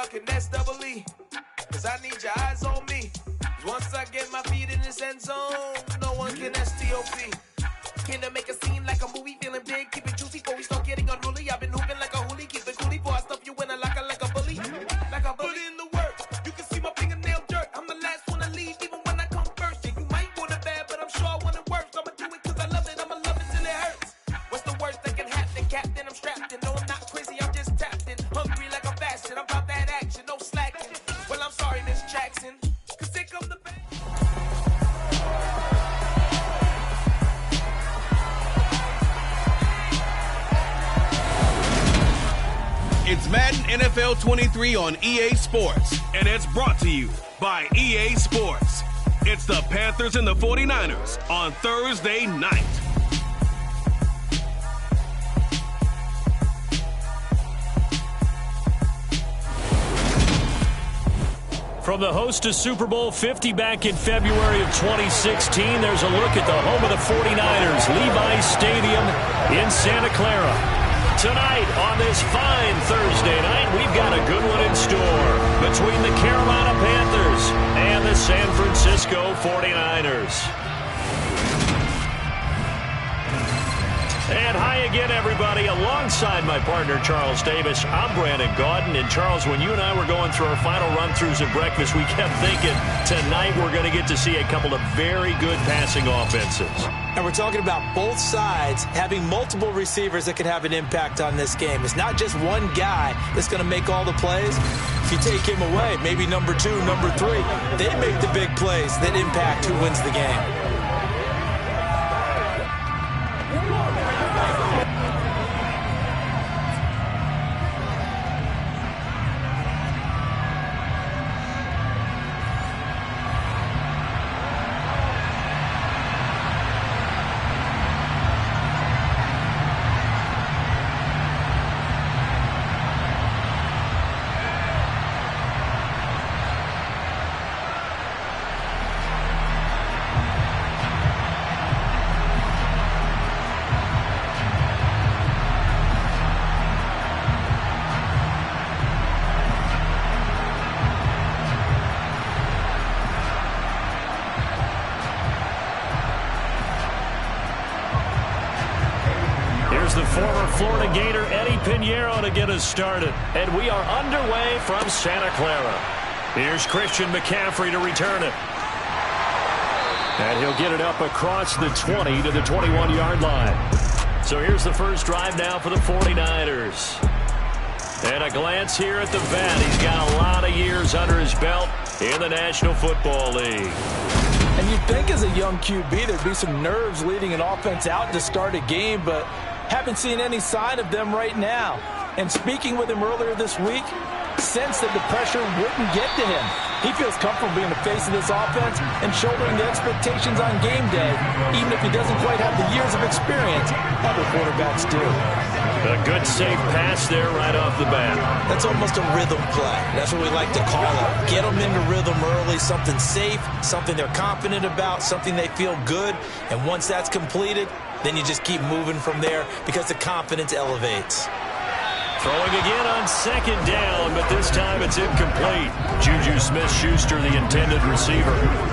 y'all can S-double-E. Cause I need your eyes on me. Once I get my feet in this end zone, no one can S-T-O-P. Can I make a scene like a movie, feeling big, keep it juicy before we start getting unruly. I've been hooping like a hoolie, keep it coolie before I stuff you in a locker like a bully. Like a bully. Put in the work, you can see my fingernail dirt. I'm the last one to leave, even when I come first. Yeah, you might want it bad, but I'm sure I want it worse. I'ma do it cause I love it, I'ma love it till it hurts. What's the worst that can happen, Captain? I'm strapped in, no I'm not crazy, I'm just tapped in. Hungry like I'm fasting, I'm about that action, no slacking. Well, I'm sorry, Miss Jackson, cause here come the band. It's Madden NFL 23 on EA Sports. And it's brought to you by EA Sports. It's the Panthers and the 49ers on Thursday night. From the host to Super Bowl 50 back in February of 2016, there's a look at the home of the 49ers, Levi's Stadium in Santa Clara. Tonight, on this fine Thursday night, we've got a good one in store between the Carolina Panthers and the San Francisco 49ers. And hi again, everybody. Alongside my partner, Charles Davis, I'm Brandon Gaudin. And, Charles, when you and I were going through our final run-throughs at breakfast, we kept thinking tonight we're going to get to see a couple of very good passing offenses. And we're talking about both sides having multiple receivers that can have an impact on this game. It's not just one guy that's going to make all the plays. If you take him away, maybe number 2, number 3, they make the big plays that impact who wins the game. The former Florida Gator Eddie Pinheiro to get us started. And we are underway from Santa Clara. Here's Christian McCaffrey to return it. And he'll get it up across the 20 to the 21-yard line. So here's the first drive now for the 49ers. And a glance here at the vet. He's got a lot of years under his belt in the National Football League. And you'd think as a young QB there'd be some nerves leading an offense out to start a game, but haven't seen any sign of them right now. And speaking with him earlier this week, sensed that the pressure wouldn't get to him. He feels comfortable being the face of this offense and shouldering the expectations on game day, even if he doesn't quite have the years of experience other quarterbacks do. A good, safe pass there right off the bat. That's almost a rhythm play. That's what we like to call it. Get them into rhythm early, something safe, something they're confident about, something they feel good. And once that's completed, then you just keep moving from there because the confidence elevates. Throwing again on second down, but this time it's incomplete. Juju Smith-Schuster, the intended receiver.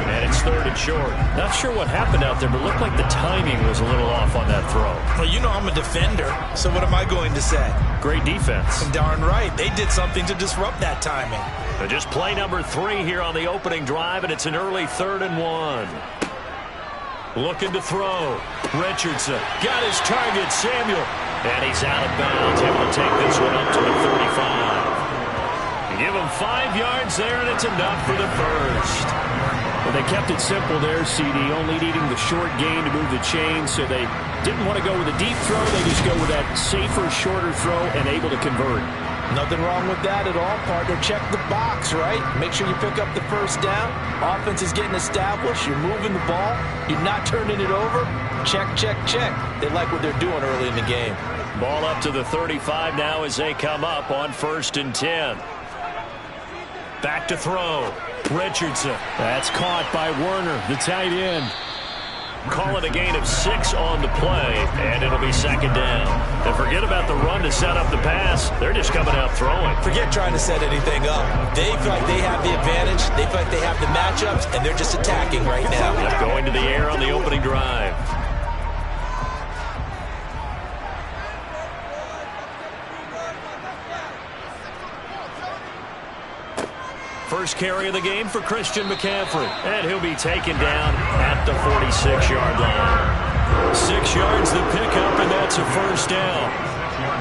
And it's third and short. Not sure what happened out there, but it looked like the timing was a little off on that throw. Well, you know I'm a defender, so what am I going to say? Great defense. Darn right. They did something to disrupt that timing. So just play number 3 here on the opening drive, and it's an early 3rd and 1. Looking to throw. Richardson got his target, Samuel. And he's out of bounds, able to take this one up to the 35. Give him 5 yards there, and it's enough for the first. Well, they kept it simple there, CD, only needing the short gain to move the chain, so they didn't want to go with a deep throw. They just go with that safer, shorter throw and able to convert. Nothing wrong with that at all, partner. Check the box, right? Make sure you pick up the first down. Offense is getting established. You're moving the ball. You're not turning it over. Check, check, check. They like what they're doing early in the game. Ball up to the 35 now as they come up on 1st and 10. Back to throw. Richardson. That's caught by Werner, the tight end. Call it a gain of 6 on the play, and it'll be second down. And forget about the run to set up the pass. They're just coming out throwing. Forget trying to set anything up. They feel like they have the advantage. They feel like they have the matchups, and they're just attacking right now. They're going to the air on the opening drive. First carry of the game for Christian McCaffrey. And he'll be taken down at the 46-yard line. 6 yards the pickup, and that's a first down.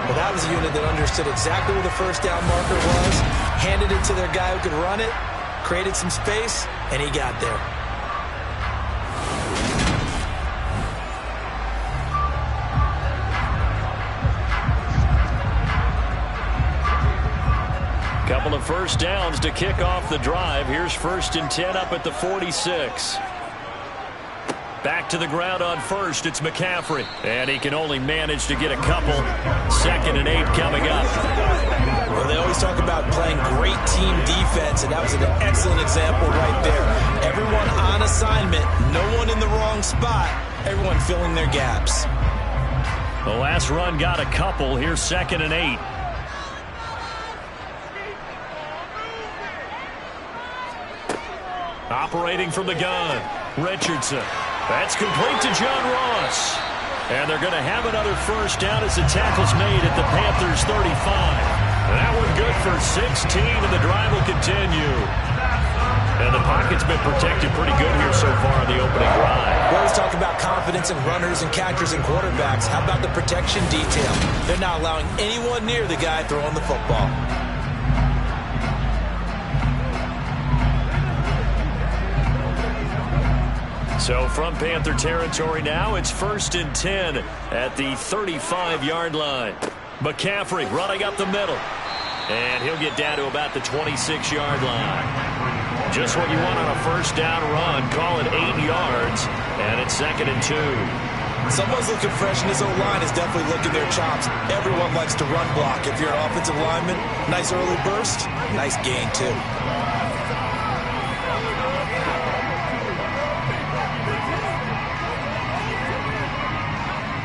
Well, that was a unit that understood exactly where the first down marker was, handed it to their guy who could run it, created some space, and he got there. Couple of first downs to kick off the drive. Here's 1st and 10 up at the 46. Back to the ground on first. It's McCaffrey. And he can only manage to get a couple. 2nd and 8 coming up. Well, they always talk about playing great team defense, and that was an excellent example right there. Everyone on assignment, no one in the wrong spot, everyone filling their gaps. The last run got a couple. Here's 2nd and 8. Operating from the gun, Richardson. That's complete to John Ross. And they're going to have another first down as the tackle's made at the Panthers' 35. That one good for 16, and the drive will continue. And the pocket's been protected pretty good here so far on the opening drive. We always talk about confidence in runners and catchers and quarterbacks. How about the protection detail? They're not allowing anyone near the guy throwing the football. So from Panther territory now, it's 1st and 10 at the 35-yard line. McCaffrey running up the middle. And he'll get down to about the 26-yard line. Just what you want on a first down run. Call it 8 yards. And it's 2nd and 2. Someone's looking fresh, and his O-line is definitely licking their chops. Everyone likes to run block. If you're an offensive lineman, nice early burst, nice gain too.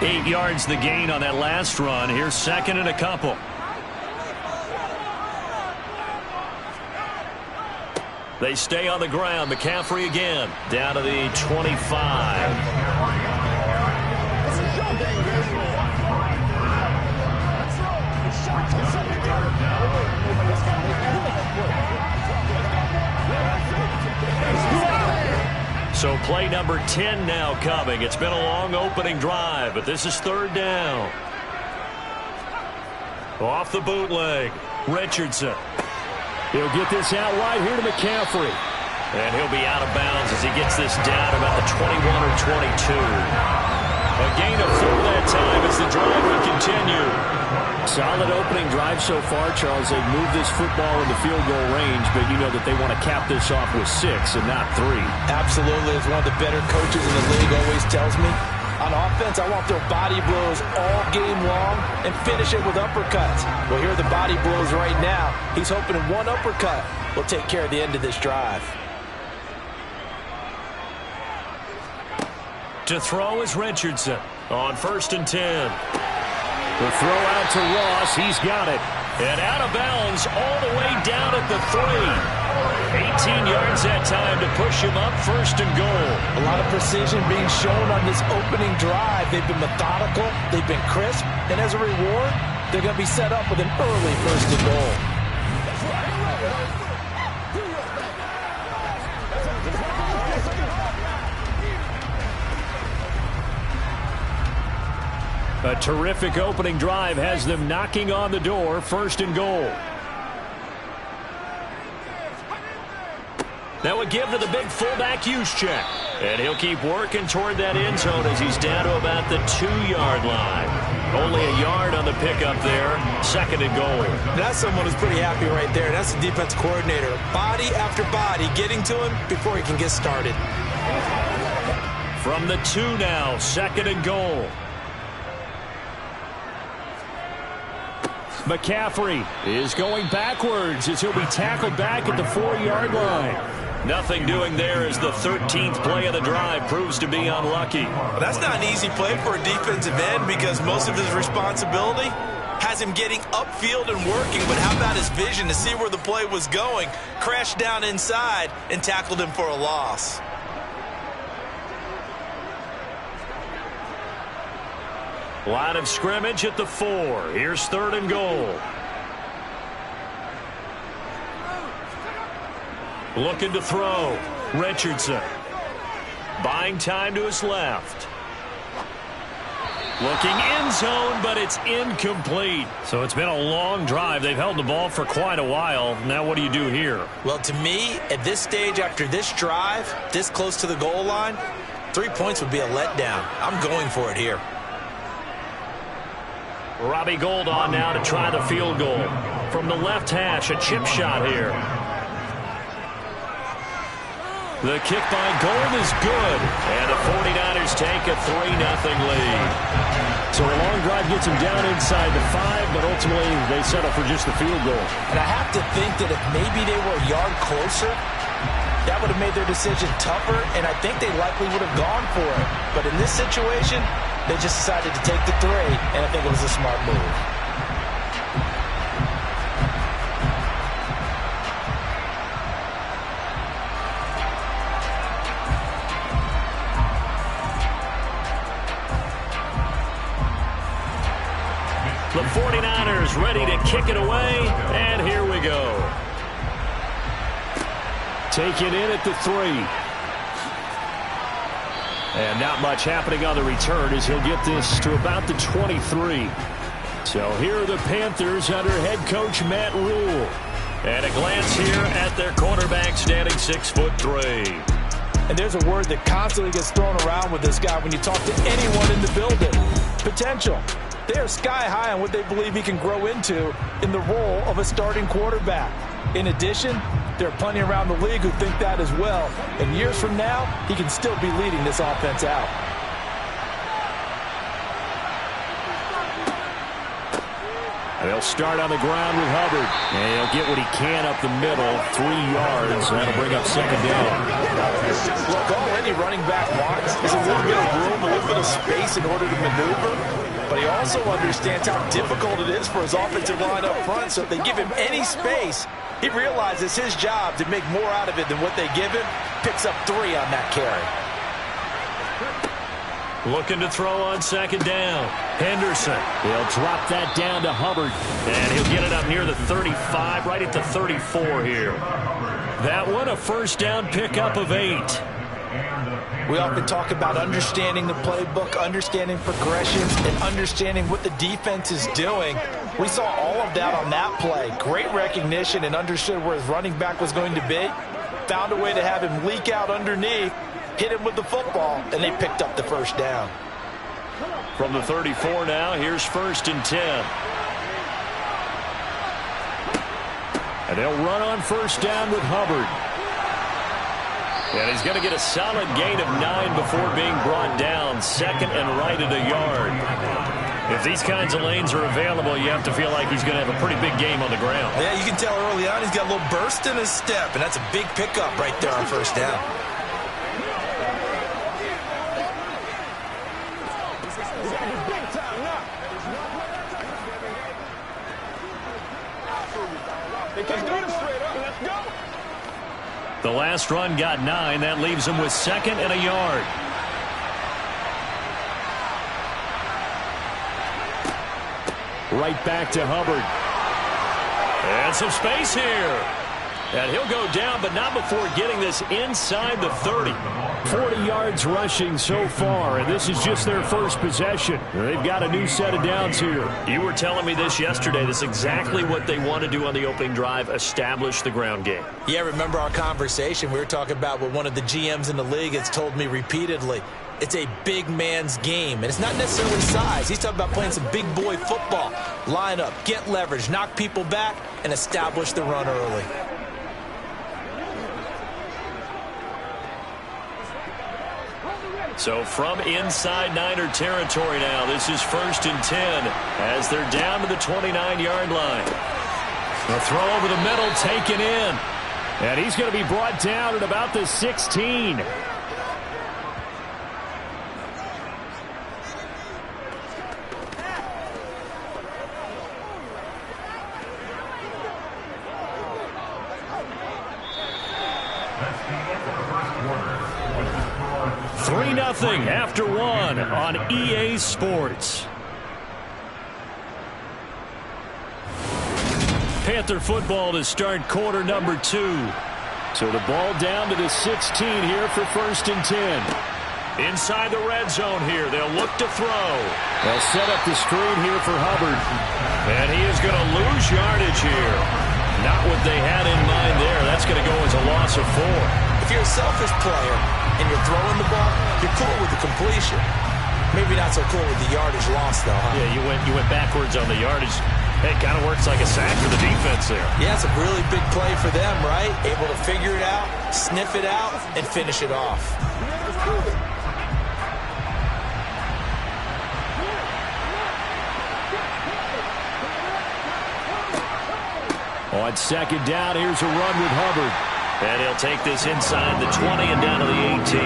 Eight yards the gain on that last run. Here's 2nd and a couple. They stay on the ground. McCaffrey again. Down to the 25. So play number 10 now coming. It's been a long opening drive, but this is 3rd down. Off the bootleg, Richardson. He'll get this out wide here to McCaffrey. And he'll be out of bounds as he gets this down about the 21 or 22. A gain of 4 that time as the drive will continue. Solid opening drive so far, Charles. They've moved this football into field goal range, but you know that they want to cap this off with 6 and not 3. Absolutely. As one of the better coaches in the league always tells me, on offense, I want their body blows all game long and finish it with uppercuts. Well, here are the body blows right now. He's hoping one uppercut will take care of the end of this drive. To throw is Richardson on 1st and 10. The throw out to Ross. He's got it. And out of bounds all the way down at the 3. 18 yards that time to push him up 1st and goal. A lot of precision being shown on this opening drive. They've been methodical. They've been crisp. And as a reward, they're going to be set up with an early 1st and goal. A terrific opening drive has them knocking on the door. 1st and goal. That would give to the big fullback Juszczyk. And he'll keep working toward that end zone as he's down to about the 2-yard line. Only a yard on the pickup there. 2nd and goal. That's someone who's pretty happy right there. That's the defense coordinator. Body after body getting to him before he can get started. From the 2 now. 2nd and goal. McCaffrey is going backwards as he'll be tackled back at the 4-yard line. Nothing doing there as the 13th play of the drive proves to be unlucky. Well, that's not an easy play for a defensive end because most of his responsibility has him getting upfield and working, but how about his vision to see where the play was going, crashed down inside, and tackled him for a loss. Line of scrimmage at the 4. Here's 3rd and goal. Looking to throw. Richardson. Buying time to his left. Looking end zone, but it's incomplete. So it's been a long drive. They've held the ball for quite a while. Now what do you do here? Well, to me, at this stage, after this drive, this close to the goal line, 3 points would be a letdown. I'm going for it here. Robbie Gould on now to try the field goal. From the left hash, a chip shot here. The kick by Gould is good. And the 49ers take a 3-0 lead. So a long drive gets them down inside the 5, but ultimately they settle for just the field goal. And I have to think that if maybe they were a yard closer, that would have made their decision tougher, and I think they likely would have gone for it. But in this situation, they just decided to take the 3, and I think it was a smart move. The 49ers ready to kick it away, and here we go. Take it in at the 3. And not much happening on the return as he'll get this to about the 23. So here are the Panthers under head coach Matt Rule. And a glance here at their quarterback standing 6'3". And there's a word that constantly gets thrown around with this guy when you talk to anyone in the building. Potential. They are sky high on what they believe he can grow into in the role of a starting quarterback. In addition, there are plenty around the league who think that as well. And years from now, he can still be leading this offense out. They'll start on the ground with Hubbard. And he'll get what he can up the middle, 3 yards. And that'll bring up 2nd down. Look, all any running back wants is a little bit of room, a little bit of space in order to maneuver. But he also understands how difficult it is for his offensive line up front. So if they give him any space, he realizes his job to make more out of it than what they give him. Picks up 3 on that carry. Looking to throw on 2nd down. Henderson. He'll drop that down to Hubbard. And he'll get it up near the 35, right at the 34 here. That one, a 1st down pickup of 8. We often talk about understanding the playbook, understanding progressions, and understanding what the defense is doing. We saw all of that on that play. Great recognition and understood where his running back was going to be. Found a way to have him leak out underneath, hit him with the football, and they picked up the 1st down. From the 34 now, here's 1st and 10. And they'll run on 1st down with Hubbard. And he's going to get a solid gain of 9 before being brought down. 2nd and right at a yard. If these kinds of lanes are available, you have to feel like he's going to have a pretty big game on the ground. Yeah, you can tell early on he's got a little burst in his step, and that's a big pickup right there on 1st down. The last run got 9. That leaves him with 2nd and a yard. Right back to Hubbard. And some space here. And he'll go down, but not before getting this inside the 30. 40 yards rushing so far, and this is just their 1st possession. They've got a new set of downs here. You were telling me this yesterday. This is exactly what they want to do on the opening drive, establish the ground game. Yeah, remember our conversation? We were talking about what one of the GMs in the league has told me repeatedly. It's a big man's game, and it's not necessarily size. He's talking about playing some big boy football. Line up, get leverage, knock people back, and establish the run early. So from inside Niner territory now, this is 1st and 10 as they're down to the 29-yard line. The throw over the middle taken in. And he's going to be brought down at about the 16. Nothing after one on EA Sports. Panther football to start quarter number 2. So the ball down to the 16 here for 1st and 10. Inside the red zone here. They'll look to throw. They'll set up the screen here for Hubbard. And he is going to lose yardage here. Not what they had in mind there. That's going to go as a loss of 4. If you're a selfish player and you're throwing the ball, you're cool with the completion. Maybe not so cool with the yardage loss, though, huh? Yeah, you went backwards on the yardage. It kind of works like a sack for the defense there. Yeah, it's a really big play for them, right? Able to figure it out, sniff it out, and finish it off. On 2nd down, here's a run with Hubbard. And he'll take this inside the 20 and down to the 18.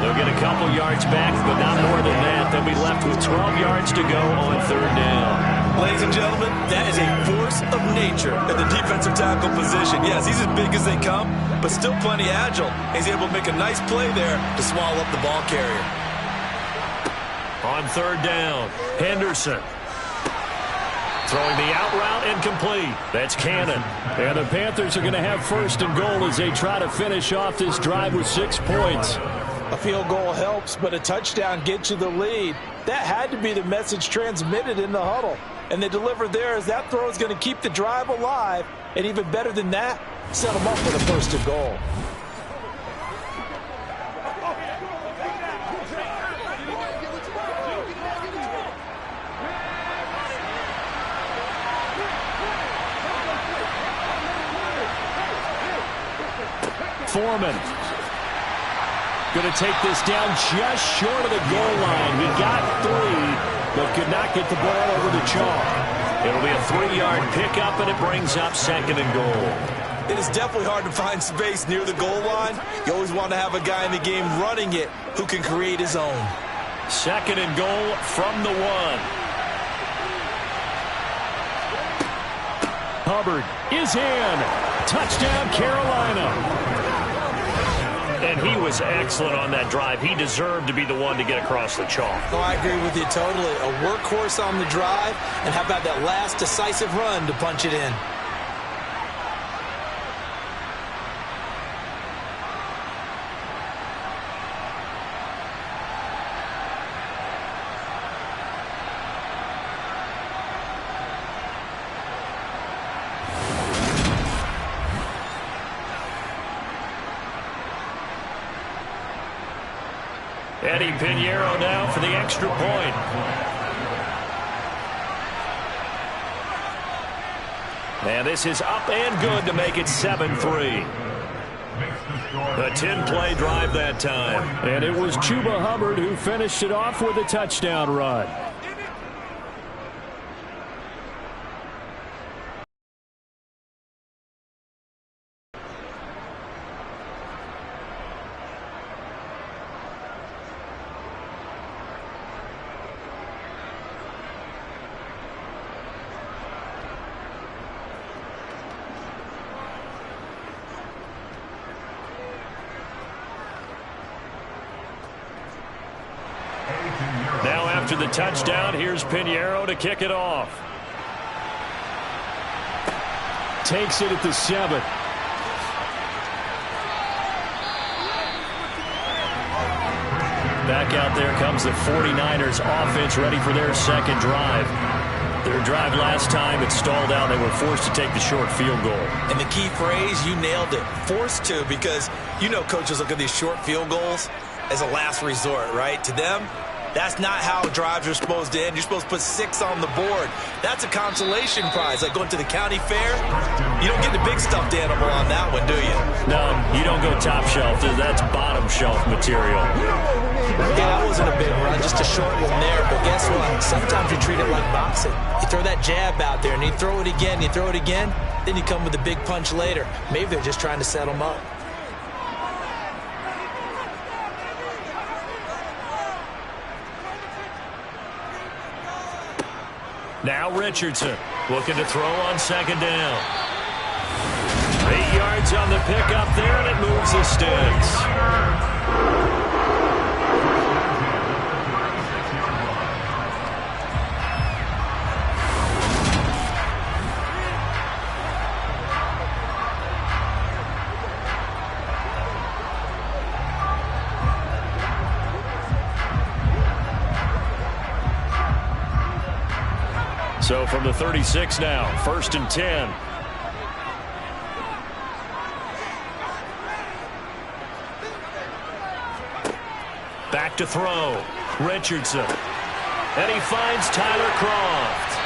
They'll get a couple yards back, but not more than that. They'll be left with 12 yards to go on 3rd down. Ladies and gentlemen, that is a force of nature at the defensive tackle position. Yes, he's as big as they come, but still plenty agile. He's able to make a nice play there to swallow up the ball carrier. On 3rd down, Henderson. Throwing the out route incomplete. That's Cannon. And the Panthers are going to have 1st and goal as they try to finish off this drive with 6 points. A field goal helps, but a touchdown gets you the lead. That had to be the message transmitted in the huddle. And they delivered there as that throw is going to keep the drive alive. And even better than that, set them up with a 1st and goal. Foreman going to take this down just short of the goal line. He got 3, but could not get the ball over the chalk. It'll be a 3-yard pickup, and it brings up 2nd and goal. It is definitely hard to find space near the goal line. You always want to have a guy in the game running it who can create his own. 2nd and goal from the 1. Hubbard is in. Touchdown, Carolina. And he was excellent on that drive. He deserved to be the one to get across the chalk. Oh, I agree with you totally. A workhorse on the drive, and how about that last decisive run to punch it in? Eddie Pinheiro now for the extra point. And this is up and good to make it 7-3. A 10-play drive that time. And it was Chuba Hubbard who finished it off with a touchdown run. Now after the touchdown, here's Pinheiro to kick it off. Takes it at the 7. Back out there comes the 49ers offense ready for their 2nd drive. Their drive last time, it stalled out. They were forced to take the short field goal. And the key phrase, you nailed it. Forced to, because you know coaches look at these short field goals as a last resort, right? To them, That's not how drives are supposed to end. You're supposed to put 6 on the board. That's a consolation prize, like going to the county fair. You don't get the big stuffed animal on that one, do you? No, you don't go top shelf. That's bottom shelf material. Yeah, that wasn't a big run, just a short one there. But guess what? Sometimes you treat it like boxing. You throw that jab out there, and you throw it again, then you come with a big punch later. Maybe they're just trying to set them up. Now Richardson looking to throw on second down. 8 yards on the pickup there, and it moves the sticks. So from the 36 now, 1st and 10. Back to throw. Richardson. And he finds Tyler Croft.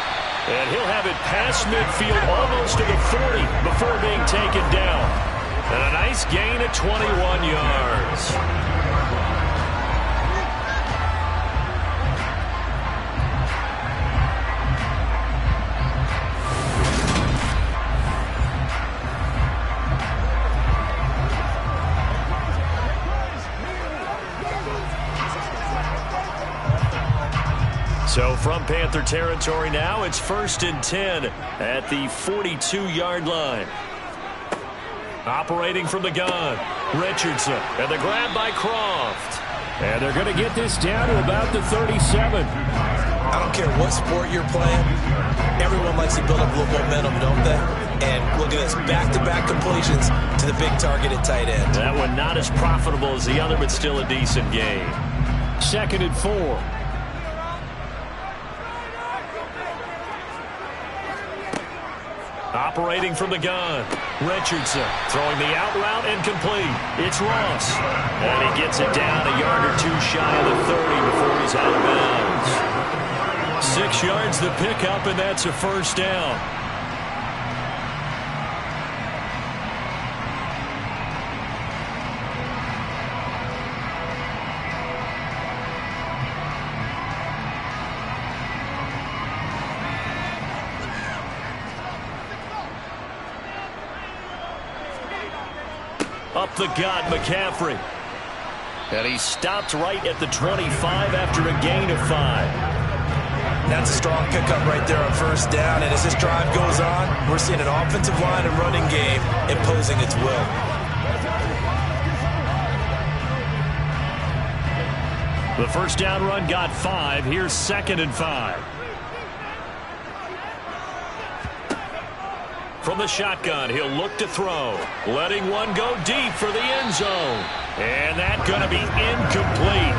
And he'll have it past midfield almost to the 40 before being taken down. And a nice gain of 21 yards. So from Panther territory now, it's 1st and 10 at the 42-yard line. Operating from the gun, Richardson, and the grab by Croft. And they're going to get this down to about the 37. I don't care what sport you're playing. Everyone likes to build up a little momentum, don't they? And look at this, back-to-back completions to the big targeted tight end. That one not as profitable as the other, but still a decent gain. 2nd and 4. Operating from the gun, Richardson throwing the out route incomplete. It's Ross. And he gets it down a yard or two shy of the 30 before he's out of bounds. 6 yards the pickup, and that's a 1st down. Up the gut, McCaffrey. And he stopped right at the 25 after a gain of 5. That's a strong pickup right there on 1st down. And as this drive goes on, we're seeing an offensive line and running game imposing its will. The 1st down run got 5. Here's 2nd and 5. From the shotgun, he'll look to throw. Letting one go deep for the end zone. And that's going to be incomplete.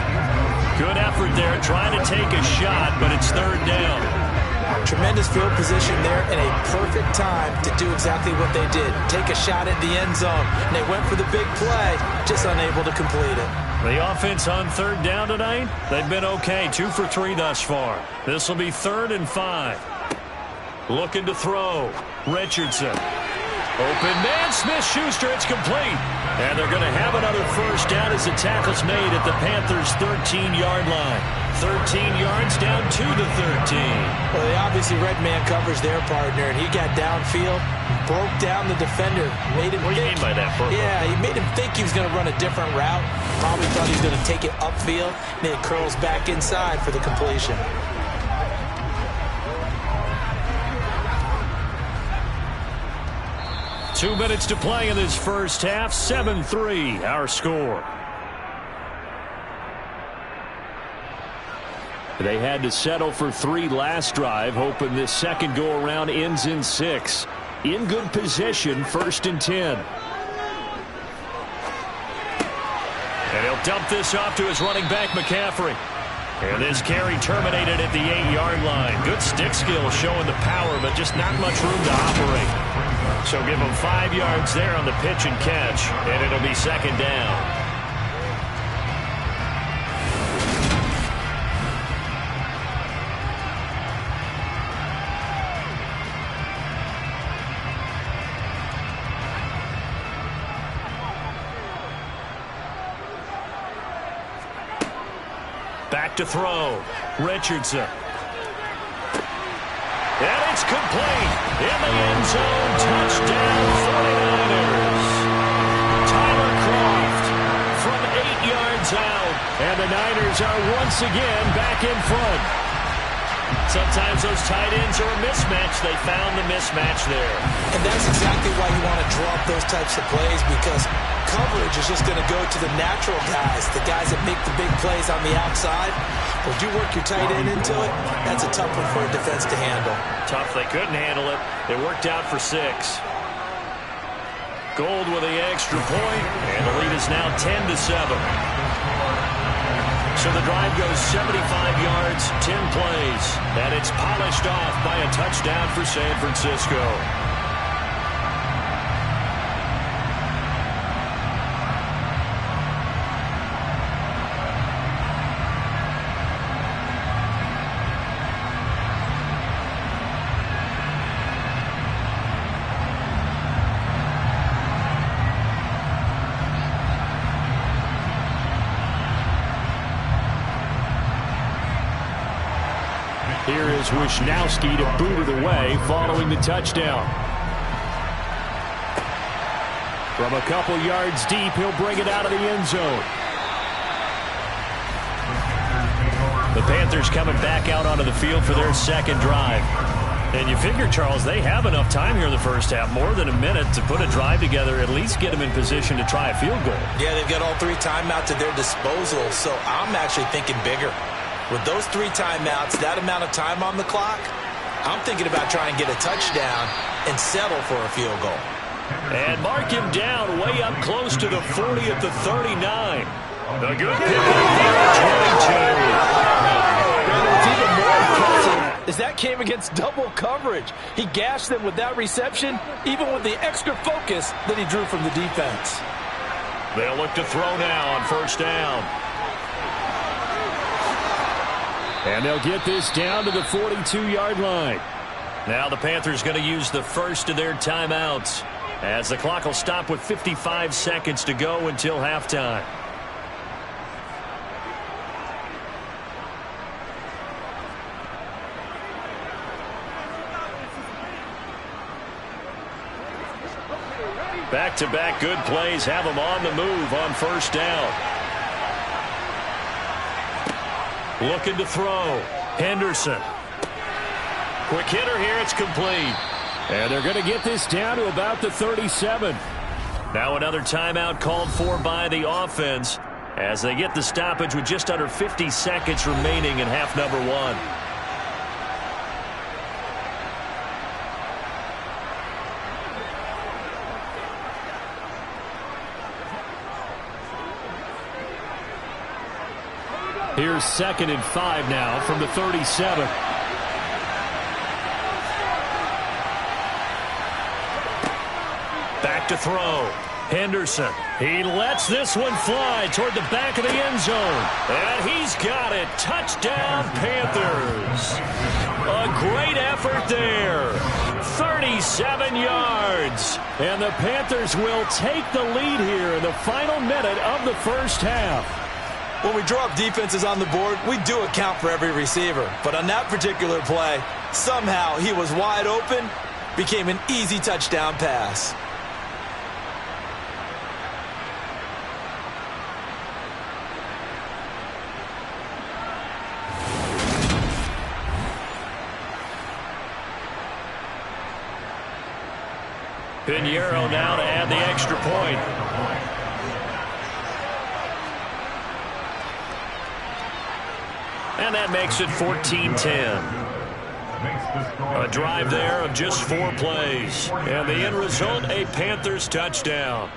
Good effort there trying to take a shot, but it's 3rd down. Tremendous field position there and a perfect time to do exactly what they did. Take a shot at the end zone. And they went for the big play, just unable to complete it. The offense on 3rd down tonight, they've been okay. 2 for 3 thus far. This will be 3rd and 5. Looking to throw. Richardson. Open man, Smith-Schuster, it's complete. And they're going to have another 1st down as the tackle's made at the Panthers' 13-yard line. 13 yards down to the 13. Well, they obviously read man coverage their partner, and he got downfield, broke down the defender. Made him what do you mean by that, Burko? Yeah, he made him think he was going to run a different route. Probably thought he was going to take it upfield, and then it curls back inside for the completion. 2 minutes to play in this 1st half. 7-3, our score. They had to settle for 3 last drive, hoping this second go-around ends in 6. In good position, 1st and 10. And he'll dump this off to his running back, McCaffrey. And this carry terminated at the 8-yard line. Good stick skill showing the power, but just not much room to operate. So give him 5 yards there on the pitch and catch, and it'll be 2nd down. Back to throw. Richardson. And it's complete. In the end zone. Touchdown 49ers. Tyler Kroft from 8 yards out. And the Niners are once again back in front. Sometimes those tight ends are a mismatch. They found the mismatch there. And that's exactly why you want to draw up those types of plays, because coverage is just going to go to the natural guys, the guys that make the big plays on the outside. But if you work your tight end into it, that's a tough one for a defense to handle. Tough. They couldn't handle it. It worked out for 6. Gold with the extra point, and the lead is now 10-7. So the drive goes 75 yards, 10 plays, and it's polished off by a touchdown for San Francisco. Here is Wisnowski to boot it away following the touchdown. From a couple yards deep, he'll bring it out of the end zone. The Panthers coming back out onto the field for their second drive. And you figure, Charles, they have enough time here in the first half, more than a minute, to put a drive together, at least get them in position to try a field goal. Yeah, they've got all 3 timeouts at their disposal, so I'm actually thinking bigger. With those 3 timeouts, that amount of time on the clock, I'm thinking about trying to get a touchdown and settle for a field goal. And mark him down way up close to the 40 at the 39. A good pickup there at 22. What's even more impressive is that came against double coverage. He gashed them with that reception, even with the extra focus that he drew from the defense. They'll look to throw now on first down. And they'll get this down to the 42-yard line. Now the Panthers going to use the first of their timeouts, as the clock will stop with 55 seconds to go until halftime. Back-to-back good plays have them on the move on first down. Looking to throw. Henderson. Quick hitter here. It's complete. And they're going to get this down to about the 37. Now another timeout called for by the offense as they get the stoppage with just under 50 seconds remaining in half number 1. Here's 2nd and 5 now from the 37. Back to throw. Henderson. He lets this one fly toward the back of the end zone. And he's got it. Touchdown, Panthers. A great effort there. 37 yards. And the Panthers will take the lead here in the final minute of the first half. When we draw up defenses on the board, we do account for every receiver. But on that particular play, somehow he was wide open, became an easy touchdown pass. Pinheiro now to add the extra point. And that makes it 14-10. A drive there of just 4 plays. And the end result, a Panthers touchdown.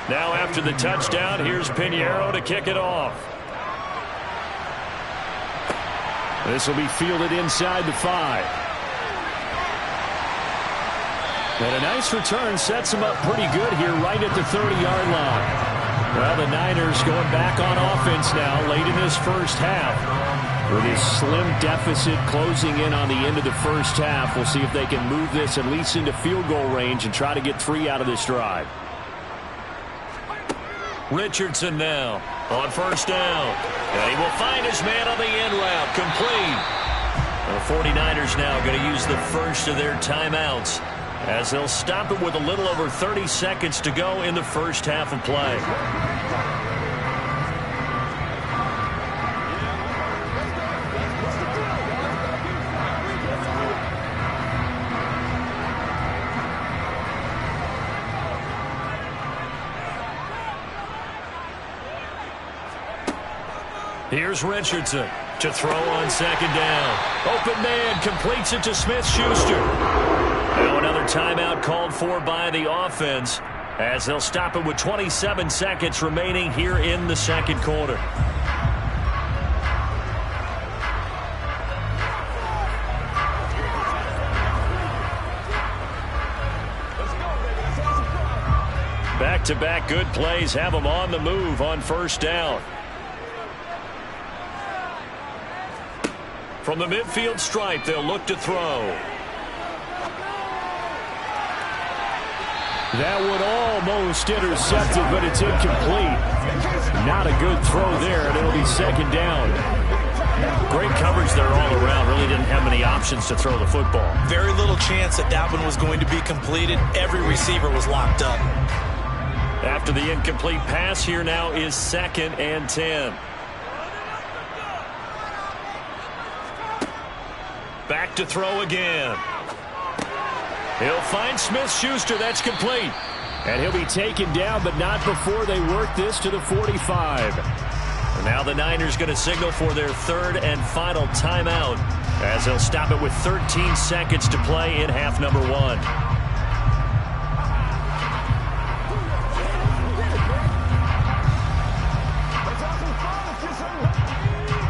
Now after the touchdown, here's Pinheiro to kick it off. This will be fielded inside the 5. And a nice return sets them up pretty good here right at the 30-yard line. Well, the Niners going back on offense now late in this first half. With his slim deficit closing in on the end of the first half, we'll see if they can move this at least into field goal range and try to get 3 out of this drive. Richardson now on first down. And he will find his man on the end route. Complete. The 49ers now going to use the first of their timeouts as they'll stop it with a little over 30 seconds to go in the first half of play. Here's Richardson to throw on second down. Open man completes it to Smith-Schuster. Now another timeout called for by the offense as they'll stop it with 27 seconds remaining here in the second quarter. Back-to-back good plays have them on the move on first down. From the midfield stripe, they'll look to throw. That would almost intercept it, but it's incomplete. Not a good throw there, and it'll be second down. Great coverage there all around. Really didn't have many options to throw the football. Very little chance that one was going to be completed. Every receiver was locked up. After the incomplete pass, here now is 2nd and 10. Back to throw again. He'll find Smith-Schuster. That's complete. And he'll be taken down, but not before they work this to the 45. And now the Niners going to signal for their third and final timeout as they'll stop it with 13 seconds to play in half number 1.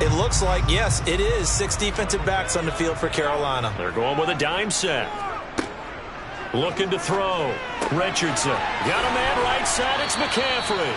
It looks like, yes, it is 6 defensive backs on the field for Carolina. They're going with a dime set. Looking to throw. Richardson. Got a man right side. It's McCaffrey.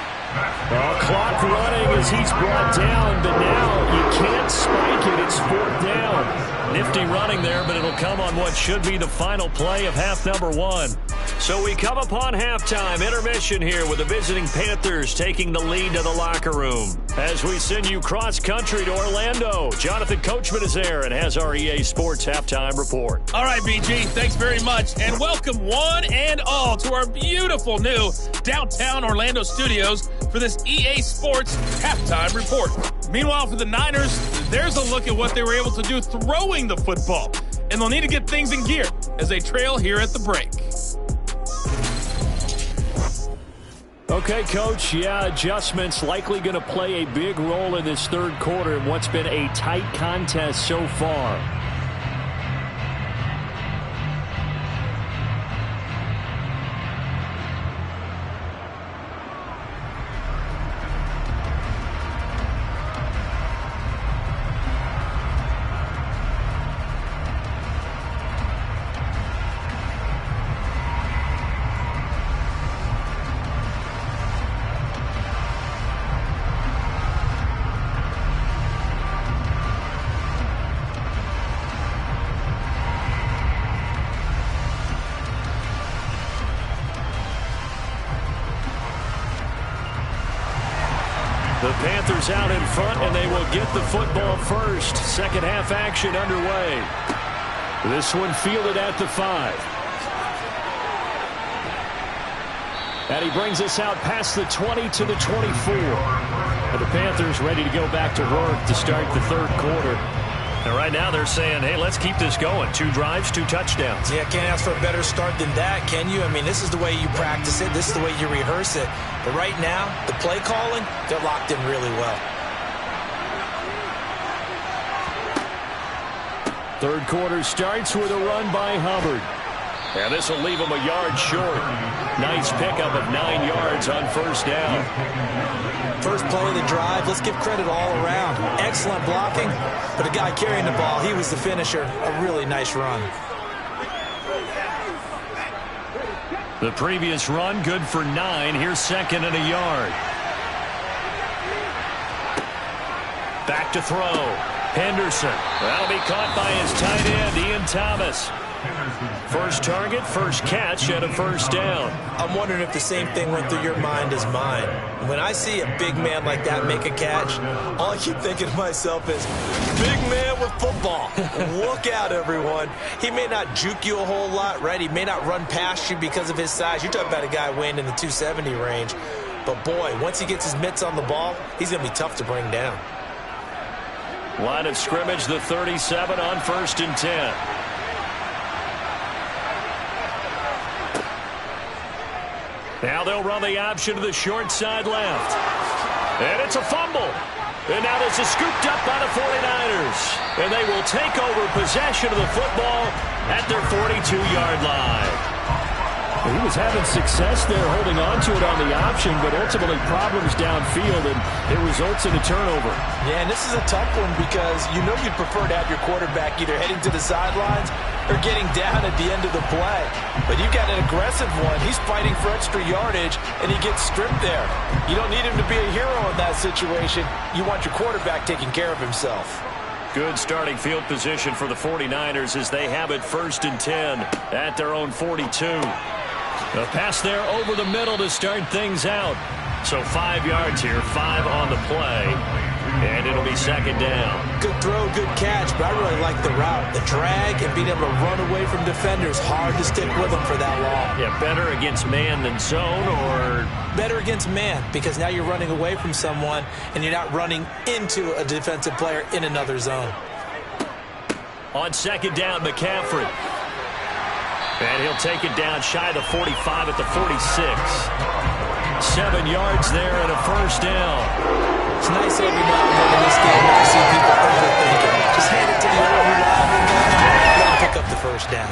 Clock running as he's brought down, but now you can't spike it. It's 4th down. Nifty running there, but it'll come on what should be the final play of half number 1. So we come upon halftime intermission here with the visiting Panthers taking the lead to the locker room. As we send you cross-country to Orlando, Jonathan Coachman is there and has our EA Sports halftime report. All right, BG, thanks very much. And welcome one and all to our beautiful new downtown Orlando studios for this EA Sports halftime report. Meanwhile, for the Niners, there's a look at what they were able to do throwing the football. And they'll need to get things in gear as they trail here at the break. Okay, Coach, adjustments likely going to play a big role in this third quarter in what's been a tight contest so far. The Panthers out in front, and they will get the football first. Second half action underway. This one fielded at the 5. And he brings us out past the 20 to the 24. And the Panthers ready to go back to work to start the third quarter. And right now they're saying, hey, let's keep this going. 2 drives, 2 touchdowns. Yeah, can't ask for a better start than that, can you? I mean, this is the way you practice it. This is the way you rehearse it. But right now, the play calling, they're locked in really well. Third quarter starts with a run by Hubbard. And this will leave him a yard short. Nice pickup of 9 yards on first down. First play of the drive, let's give credit all around. Excellent blocking, but the guy carrying the ball, he was the finisher. A really nice run. The previous run, good for 9. Here's second and a yard. Back to throw. Henderson. That'll be caught by his tight end, Ian Thomas. First target, first catch, and a first down. I'm wondering if the same thing went through your mind as mine. When I see a big man like that make a catch, all I keep thinking to myself is, big man with football. Look out, everyone. He may not juke you a whole lot, right? He may not run past you because of his size. You're talking about a guy weighing in the 270 range. But, boy, once he gets his mitts on the ball, he's going to be tough to bring down. Line of scrimmage, the 37 on 1st and 10. Now they'll run the option to the short side left. And it's a fumble. And now this is scooped up by the 49ers. And they will take over possession of the football at their 42-yard line. He was having success there holding on to it on the option, but ultimately problems downfield, and it results in a turnover. Yeah, and this is a tough one because you know you'd prefer to have your quarterback either heading to the sidelines or getting down at the end of the play. But you've got an aggressive one. He's fighting for extra yardage, and he gets stripped there. You don't need him to be a hero in that situation. You want your quarterback taking care of himself. Good starting field position for the 49ers as they have it 1st and 10 at their own 42. A pass there over the middle to start things out. So 5 yards here, 5 on the play. And it'll be second down. Good throw, good catch, but I really like the route. The drag and being able to run away from defenders. Hard to stick with them for that long. Yeah, better against man than zone, or? Better against man, because now you're running away from someone and you're not running into a defensive player in another zone. On second down, McCaffrey. And he'll take it down shy of the 45 at the 46. 7 yards there and a first down. It's nice every now and then in this game to see people overthinking. Just hand it to the old reliable guy. Let him pick up the first down.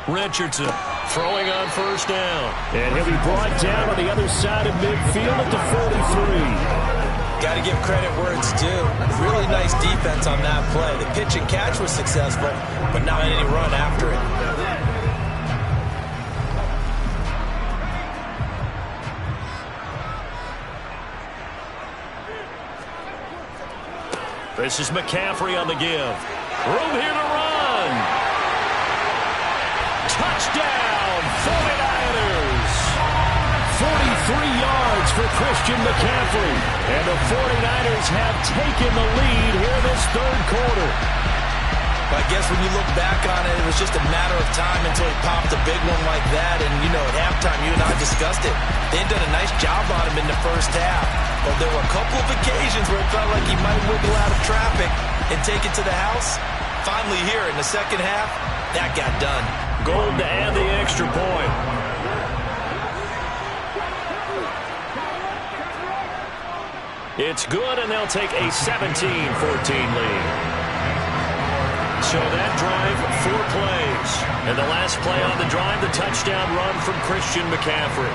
Richardson throwing on first down. And he'll be brought down on the other side of midfield at the 43. Got to give credit where it's due. Really nice defense on that play. The pitch and catch was successful, but not any run after it. This is McCaffrey on the give. Room here to run. Touchdown, 49ers. 43 yards for Christian McCaffrey. And the 49ers have taken the lead here this third quarter. I guess when you look back on it, it was just a matter of time until he popped a big one like that. And, you know, at halftime, you and I discussed it. They had done a nice job on him in the first half. But there were a couple of occasions where it felt like he might wiggle out of traffic and take it to the house. Finally here in the second half, that got done. Gold to add the extra point. It's good, and they'll take a 17-14 lead. So that drive, 4 plays. And the last play on the drive, the touchdown run from Christian McCaffrey.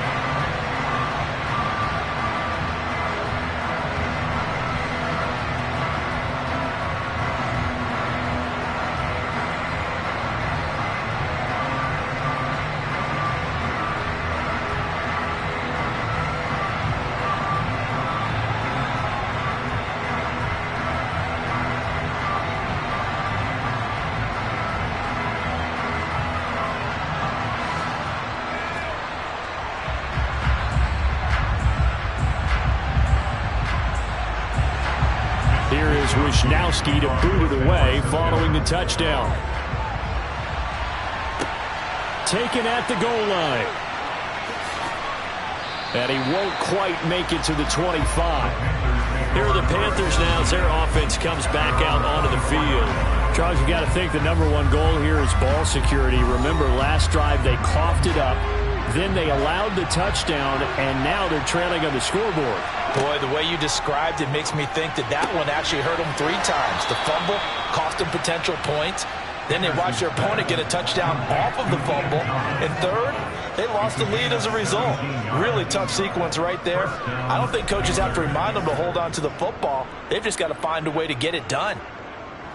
Wishnowski to boot it away following the touchdown. Taken at the goal line. And he won't quite make it to the 25. Here are the Panthers now as their offense comes back out onto the field. Charles, you got to think the #1 goal here is ball security. Remember, last drive they coughed it up. then they allowed the touchdown, and now they're trailing on the scoreboard. Boy, the way you described it makes me think that one actually hurt them 3 times. The fumble cost them potential points. Then they watched their opponent get a touchdown off of the fumble. And third, they lost the lead as a result. Really tough sequence right there. I don't think coaches have to remind them to hold on to the football. They've just got to find a way to get it done.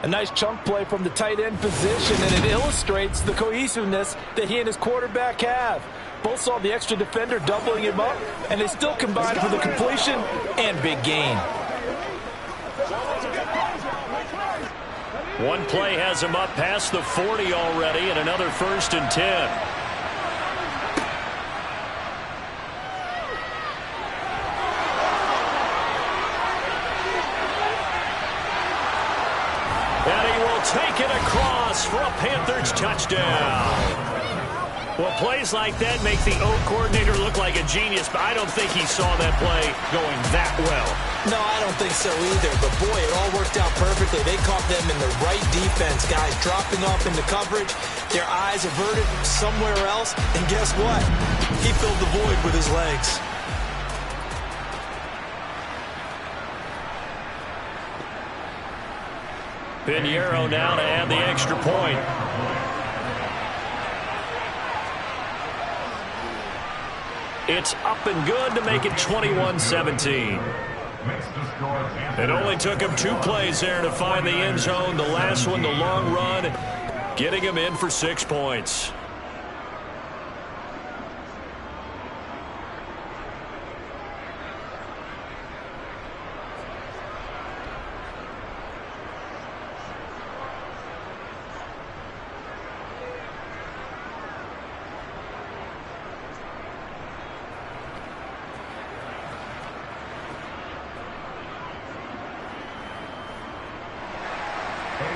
A nice chunk play from the tight end position, and it illustrates the cohesiveness that he and his quarterback have. Both saw the extra defender doubling him up, and they still combined for the completion and big gain. One play has him up past the 40 already, and another 1st and 10. And he will take it across for a Panthers touchdown. Well, plays like that make the O coordinator look like a genius, but I don't think he saw that play going that well. No, I don't think so either, but boy, it all worked out perfectly. They caught them in the right defense, guys dropping off into coverage, their eyes averted somewhere else, and guess what? He filled the void with his legs. Pinheiro now to add the extra point. It's up and good to make it 21-17. It only took him 2 plays there to find the end zone. The last one, the long run, getting him in for 6 points.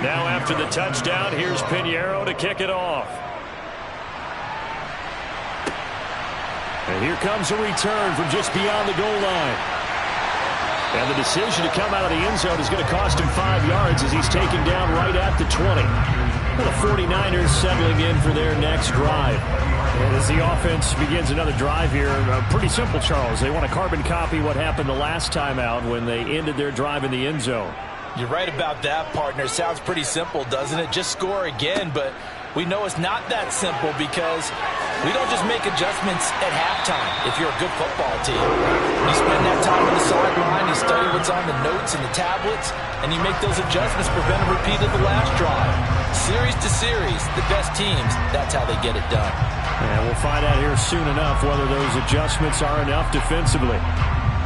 Now after the touchdown, here's Pinheiro to kick it off. And here comes a return from just beyond the goal line. And the decision to come out of the end zone is going to cost him 5 yards as he's taken down right at the 20. And the 49ers settling in for their next drive. And as the offense begins another drive here, pretty simple, Charles. They want to carbon copy what happened the last time out when they ended their drive in the end zone. You're right about that, partner. Sounds pretty simple, doesn't it? Just score again, but we know it's not that simple because we don't just make adjustments at halftime if you're a good football team. You spend that time on the sideline, you study what's on the notes and the tablets, and you make those adjustments, prevent a repeat of the last drive. Series to series, the best teams, that's how they get it done. And we'll find out here soon enough whether those adjustments are enough defensively.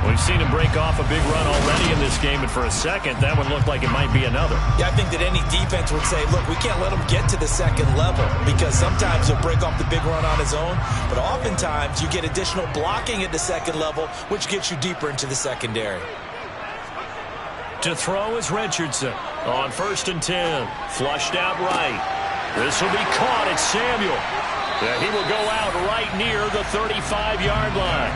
We've seen him break off a big run already in this game, and for a second, that one looked like it might be another. Yeah, I think that any defense would say, look, we can't let him get to the second level because sometimes he'll break off the big run on his own, but oftentimes you get additional blocking at the second level, which gets you deeper into the secondary. To throw is Richardson on 1st and 10. Flushed out right. This will be caught. It's Samuel. Yeah, he will go out right near the 35-yard line.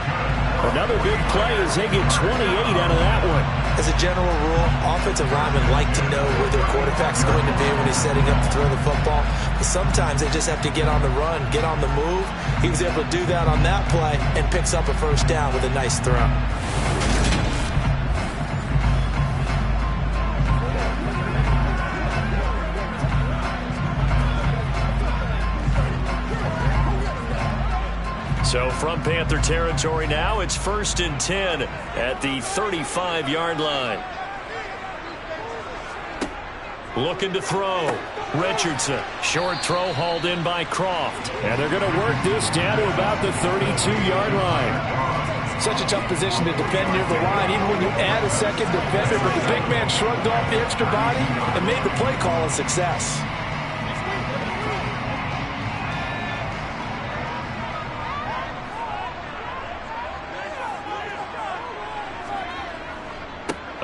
Another big play as they get 28 out of that one. As a general rule, offensive linemen like to know where their quarterback's going to be when he's setting up to throw the football. But sometimes they just have to get on the run, get on the move. He was able to do that on that play and picks up a 1st down with a nice throw. So from Panther territory now, it's 1st and 10 at the 35-yard line. Looking to throw. Richardson. Short throw hauled in by Croft. And they're going to work this down to about the 32-yard line. Such a tough position to defend near the line, even when you add a second defender. But the big man shrugged off the extra body and made the play call a success.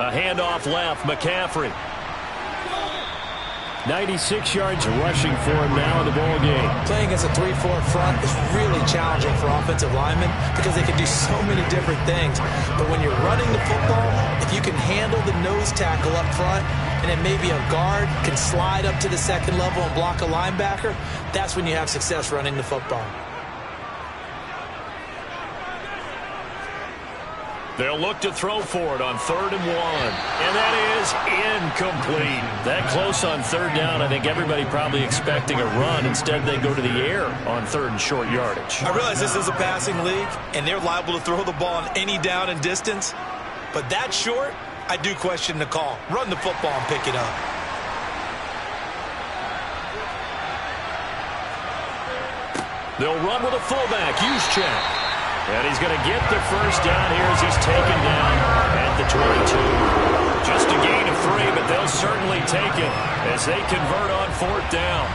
A handoff left, McCaffrey. 96 yards rushing for him now in the ball game. Playing as a 3-4 front is really challenging for offensive linemen because they can do so many different things. But when you're running the football, if you can handle the nose tackle up front, and then maybe a guard can slide up to the second level and block a linebacker, that's when you have success running the football. They'll look to throw for it on 3rd and 1. And that is incomplete. That close on 3rd down, I think everybody probably expecting a run. Instead, they go to the air on 3rd and short yardage. I realize this is a passing league, and they're liable to throw the ball on any down and distance. But that short, I do question the call. Run the football and pick it up. They'll run with a fullback, Juszczyk. And he's going to get the first down here as he's taken down at the 22. Just a gain of 3, but they'll certainly take it as they convert on 4th down.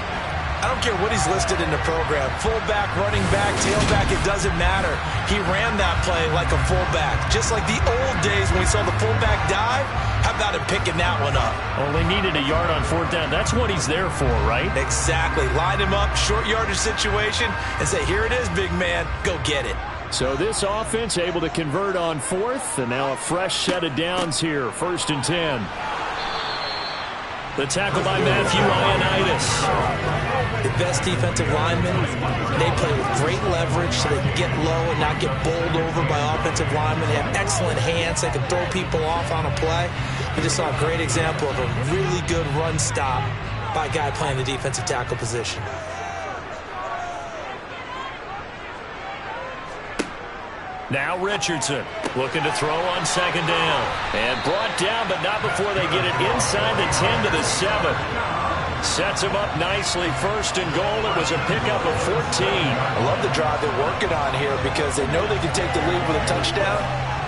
I don't care what he's listed in the program. Fullback, running back, tailback, it doesn't matter. He ran that play like a fullback. Just like the old days when we saw the fullback dive. How about him picking that one up? Only needed a yard on 4th down. That's what he's there for, right? Exactly. Line him up, short yardage situation, and say, here it is, big man. Go get it. So this offense able to convert on 4th, and now a fresh set of downs here, 1st and 10. The tackle by Matthew Ioannidis. The best defensive linemen, they play with great leverage so they can get low and not get bowled over by offensive linemen. They have excellent hands. They can throw people off on a play. We just saw a great example of a really good run stop by a guy playing the defensive tackle position. Now Richardson looking to throw on 2nd down. And brought down, but not before they get it inside the 10 to the 7. Sets him up nicely. 1st and goal. It was a pickup of 14. I love the drive they're working on here because they know they can take the lead with a touchdown.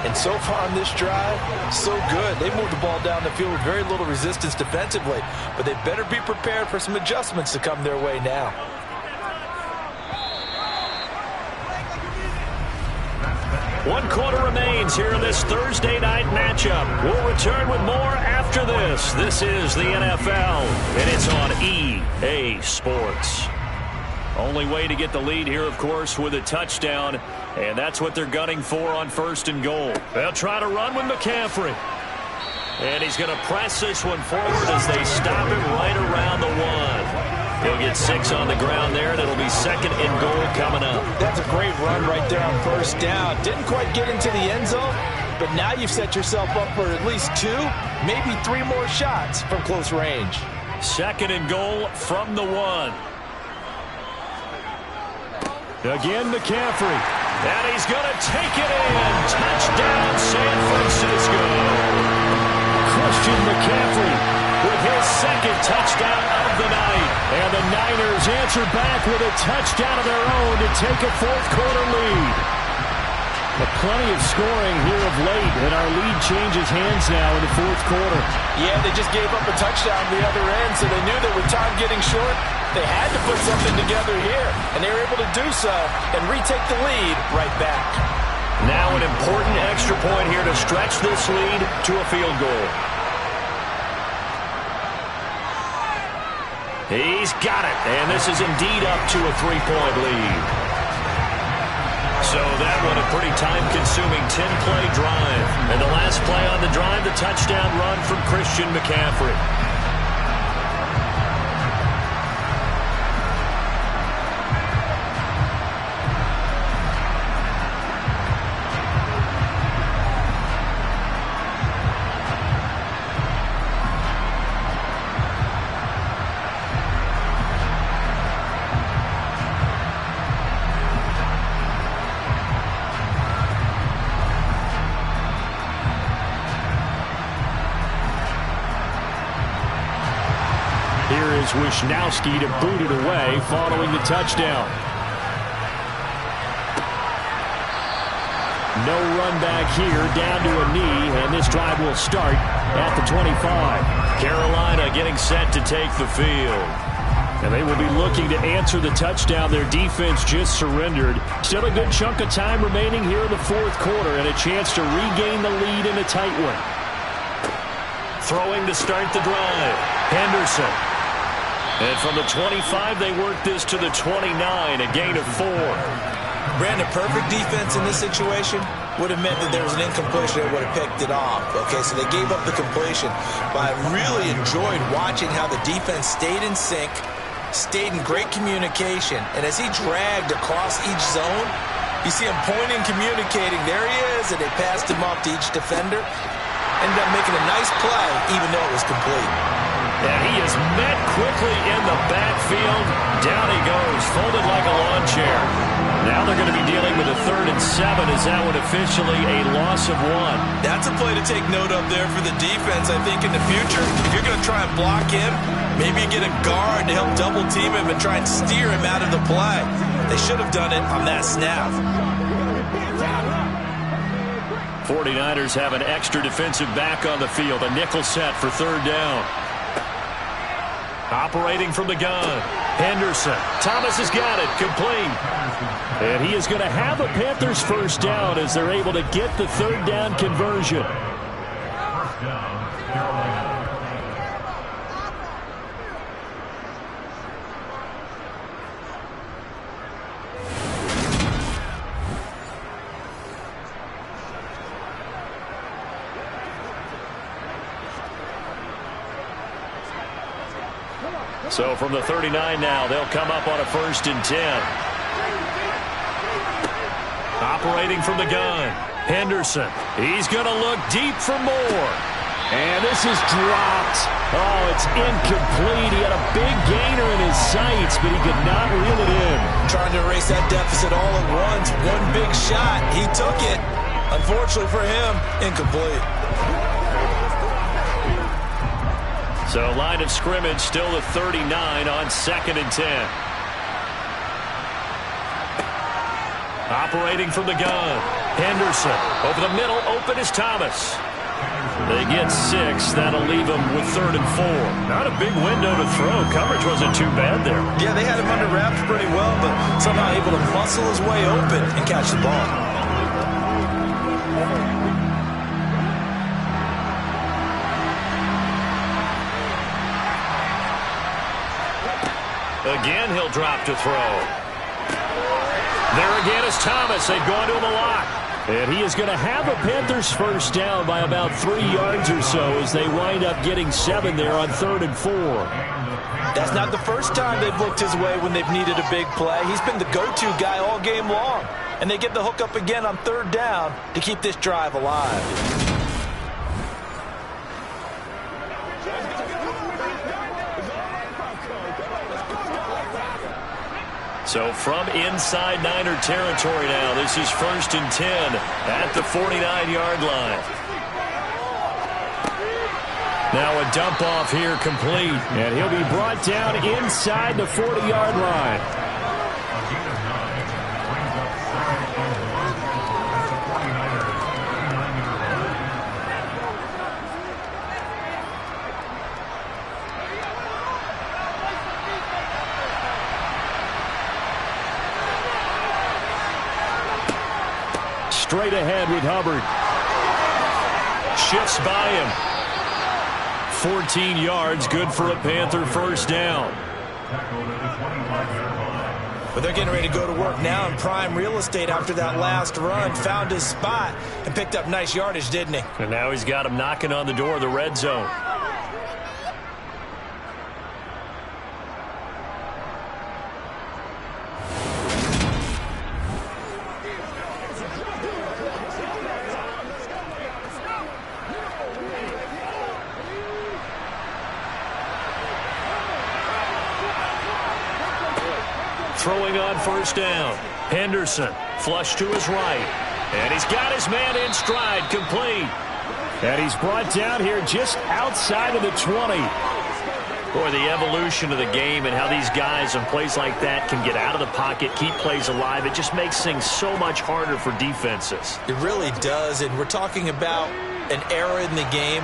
And so far on this drive, so good. They moved the ball down the field with very little resistance defensively. But they better be prepared for some adjustments to come their way now. One quarter remains here in this Thursday night matchup. We'll return with more after this. This is the NFL, and it's on EA Sports. Only way to get the lead here, of course, with a touchdown, and that's what they're gunning for on 1st and goal. They'll try to run with McCaffrey. And he's going to press this one forward as they stop him right around the 1. He'll get 6 on the ground there, and it'll be 2nd and goal coming up. That's a great run right there on 1st down. Didn't quite get into the end zone, but now you've set yourself up for at least 2, maybe 3 more shots from close range. 2nd and goal from the 1. Again, McCaffrey. And he's going to take it in. Touchdown, San Francisco. Christian McCaffrey with his 2nd touchdown of the night. And the Niners answer back with a touchdown of their own to take a 4th quarter lead. But plenty of scoring here of late, and our lead changes hands now in the 4th quarter. Yeah, they just gave up a touchdown the other end, so they knew that with time getting short, they had to put something together here. And they were able to do so and retake the lead right back. Now an important extra point here to stretch this lead to a field goal. He's got it, and this is indeed up to a 3-point lead. So that one a pretty time-consuming 10-play drive. And the last play on the drive, the touchdown run from Christian McCaffrey. Wishnowski to boot it away following the touchdown. No run back here, down to a knee, and this drive will start at the 25. Carolina getting set to take the field. And they will be looking to answer the touchdown their defense just surrendered. Still a good chunk of time remaining here in the 4th quarter and a chance to regain the lead in a tight one. Throwing to start the drive. Henderson. And from the 25, they work this to the 29, a gain of 4. Brandon, perfect defense in this situation would have meant that there was an incompletion that would have picked it off. Okay, so they gave up the completion. But I really enjoyed watching how the defense stayed in sync, stayed in great communication. And as he dragged across each zone, You see him pointing, communicating. There he is, and they passed him off to each defender. Ended up making a nice play, even though it was complete. And he is met quickly in the backfield. Down he goes, folded like a lawn chair. Now they're going to be dealing with a 3rd and 7. Is that one officially a loss of 1? That's a play to take note of there for the defense, I think, in the future. If you're going to try and block him, maybe you get a guard to help double team him and try and steer him out of the play. They should have done it on that snap. 49ers have an extra defensive back on the field. A nickel set for 3rd down. Operating from the gun. Henderson. Thomas has got it. Complete. And he is going to have a Panthers 1st down as they're able to get the 3rd down conversion. So from the 39 now, they'll come up on a 1st and 10. Operating from the gun. Henderson. He's going to look deep for more. And this is dropped. Oh, it's incomplete. He had a big gainer in his sights, but he could not reel it in. Trying to erase that deficit all at once. One big shot. He took it. Unfortunately for him, incomplete. So line of scrimmage still at 39 on 2nd and 10. Operating from the gun. Henderson over the middle. Open is Thomas. They get 6. That'll leave them with 3rd and 4. Not a big window to throw. Coverage wasn't too bad there. Yeah, they had him under wraps pretty well, but somehow able to muscle his way open and catch the ball. Again, he'll drop to throw. There again is Thomas. They've gone to him a lot. And he is going to have a Panthers 1st down by about 3 yards or so as they wind up getting 7 there on 3rd and 4. That's not the first time they've looked his way when they've needed a big play. He's been the go-to guy all game long. And they get the hook up again on 3rd down to keep this drive alive. So from inside Niner territory now, this is 1st and 10 at the 49-yard line. Now a dump off here complete. And he'll be brought down inside the 40-yard line. Straight ahead with Hubbard. Shifts by him. 14 yards, good for a Panther 1st down. But they're getting ready to go to work now in prime real estate after that last run. Found his spot and picked up nice yardage, didn't he? And now he's got him knocking on the door of the red zone. Throwing on 1st down. Henderson, flush to his right. And he's got his man in stride, complete. And he's brought down here just outside of the 20. Boy, the evolution of the game and how these guys in plays like that can get out of the pocket, keep plays alive, it just makes things so much harder for defenses. It really does, and we're talking about an era in the game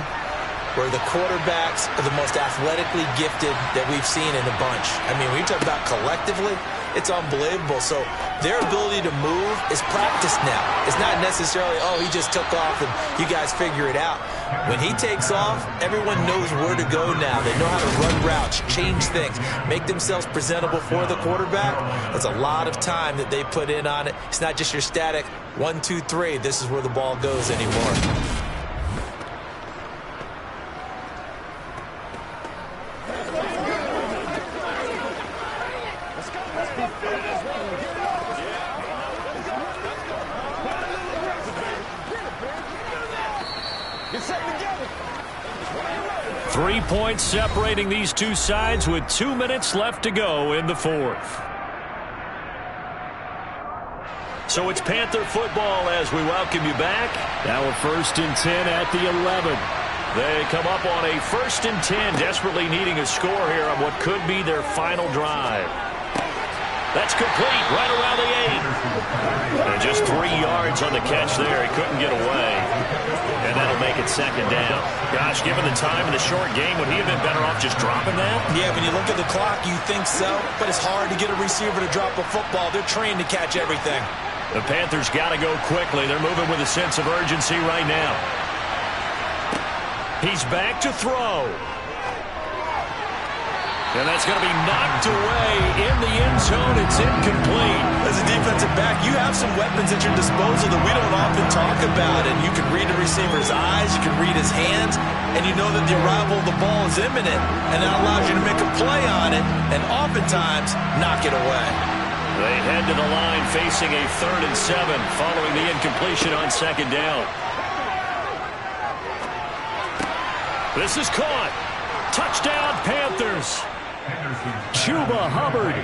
where the quarterbacks are the most athletically gifted that we've seen in a bunch. I mean, when you talk about collectively, it's unbelievable. So their ability to move is practiced now. It's not necessarily, oh, he just took off and you guys figure it out. When he takes off, everyone knows where to go now. They know how to run routes, change things, make themselves presentable for the quarterback. That's a lot of time that they put in on it. It's not just your static 1, 2, 3. This is where the ball goes anymore. 3 points separating these two sides with 2 minutes left to go in the fourth. So it's Panther football as we welcome you back. Now a 1st and 10 at the 11. They come up on a 1st and 10, desperately needing a score here on what could be their final drive. That's complete right around the 8. And just 3 yards on the catch there. He couldn't get away. And that'll make it 2nd down. Gosh, given the time in the short game, would he have been better off just dropping that? Yeah, when you look at the clock, you think so. But it's hard to get a receiver to drop a football. They're trained to catch everything. The Panthers got to go quickly. They're moving with a sense of urgency right now. He's back to throw. And that's going to be knocked away in the end zone. It's incomplete. As a defensive back, you have some weapons at your disposal that we don't often talk about. And you can read the receiver's eyes, you can read his hands, and you know that the arrival of the ball is imminent. And that allows you to make a play on it and oftentimes knock it away. They head to the line facing a 3rd and 7 following the incompletion on 2nd down. This is caught. Touchdown, Panthers. Chuba Hubbard.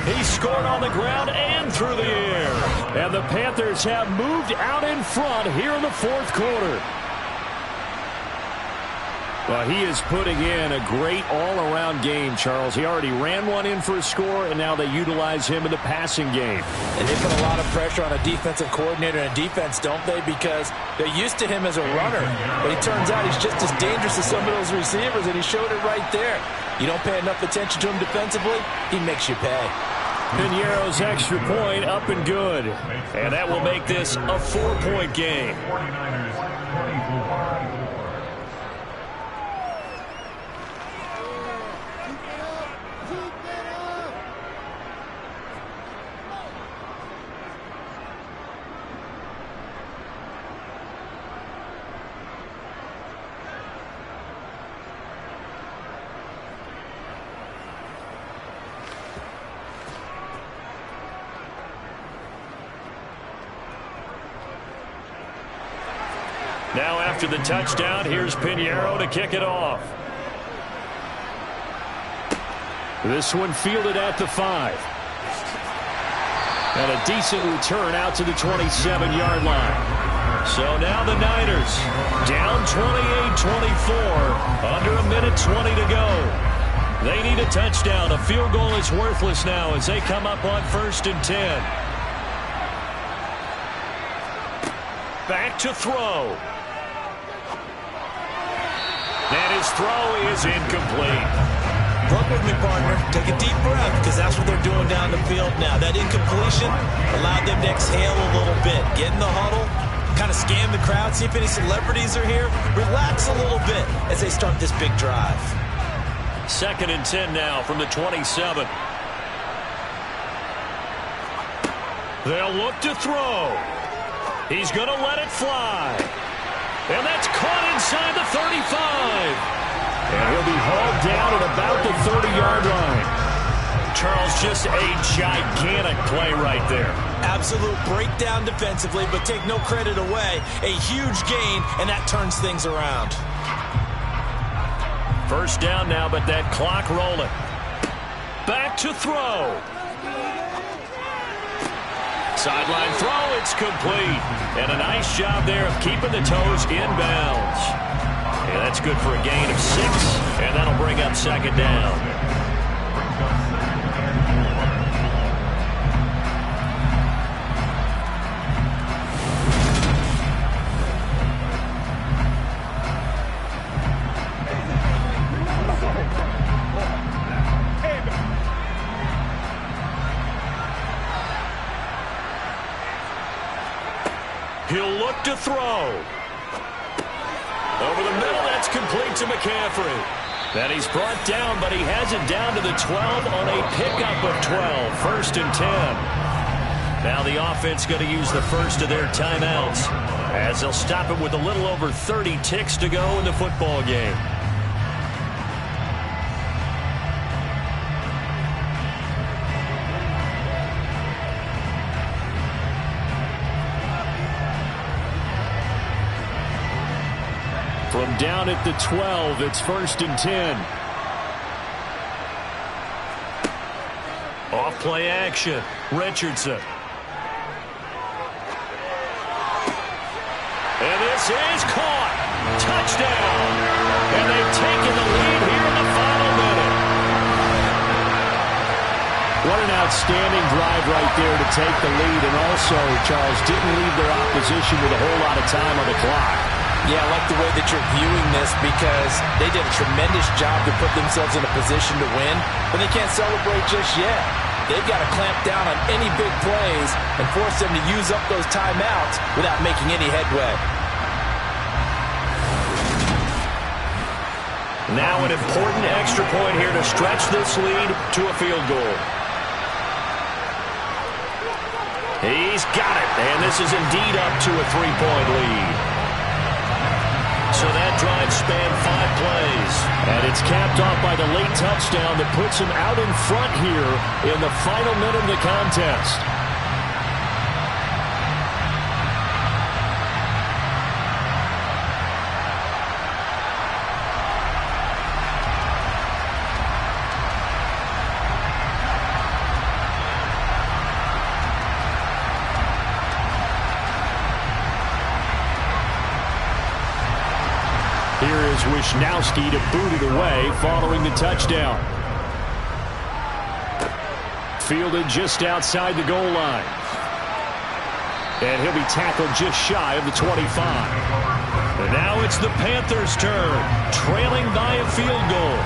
He scored on the ground and through the air. And the Panthers have moved out in front here in the 4th quarter. Well, he is putting in a great all-around game, Charles. He already ran one in for a score, and now they utilize him in the passing game. And they put a lot of pressure on a defensive coordinator and defense, don't they? Because they're used to him as a runner. But it turns out he's just as dangerous as some of those receivers, and he showed it right there. You don't pay enough attention to him defensively, he makes you pay. Piñeiro's extra point up and good. And that will make this a 4-point game. Now after the touchdown, here's Piñeiro to kick it off. This one fielded at the 5. And a decent return out to the 27-yard line. So now the Niners down 28-24, under a minute 20 to go. They need a touchdown. A field goal is worthless now as they come up on 1st and 10. Back to throw. And his throw is incomplete. Work with me, partner. Take a deep breath, because that's what they're doing down the field now. That incompletion allowed them to exhale a little bit. Get in the huddle, kind of scan the crowd, see if any celebrities are here. Relax a little bit as they start this big drive. 2nd and 10 now from the 27. They'll look to throw. He's going to let it fly. And that's caught inside the 35. And he'll be hauled down at about the 30-yard line. Charles, just a gigantic play right there. Absolute breakdown defensively, but take no credit away. A huge gain, and that turns things around. 1st down now, but that clock rolling. Back to throw. Sideline throw, it's complete. And a nice job there of keeping the toes inbounds. And that's good for a gain of 6, and that'll bring up 2nd down. He'll look to throw. Over the middle, that's complete to McCaffrey. And he's brought down, but he has it down to the 12 on a pickup of 12. 1st and 10. Now the offense going to use the first of their timeouts as they'll stop it with a little over 30 ticks to go in the football game. From Down at the 12, it's 1st and 10. Off play action. Richardson. And this is caught. Touchdown. And they've taken the lead here in the final minute. What an outstanding drive right there to take the lead. And also, Charles, didn't leave their opposition with a whole lot of time on the clock. Yeah, I like the way that you're viewing this because they did a tremendous job to put themselves in a position to win, but they can't celebrate just yet. They've got to clamp down on any big plays and force them to use up those timeouts without making any headway. Now an important extra point here to stretch this lead to a field goal. He's got it, and this is indeed up to a 3-point lead. So that drive spanned 5 plays. And it's capped off by the late touchdown that puts him out in front here in the final minute of the contest. Here is Wisnowski to boot it away following the touchdown. Fielded just outside the goal line. And he'll be tackled just shy of the 25. And now it's the Panthers' turn, trailing by a field goal.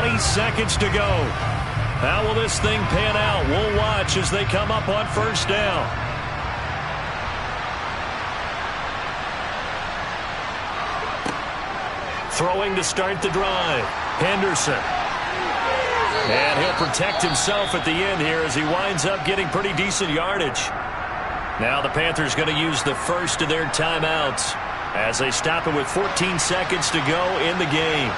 20 seconds to go. How will this thing pan out? We'll watch as they come up on 1st down. Throwing to start the drive. Henderson. And he'll protect himself at the end here as he winds up getting pretty decent yardage. Now the Panthers going to use the first of their timeouts as they stop it with 14 seconds to go in the game.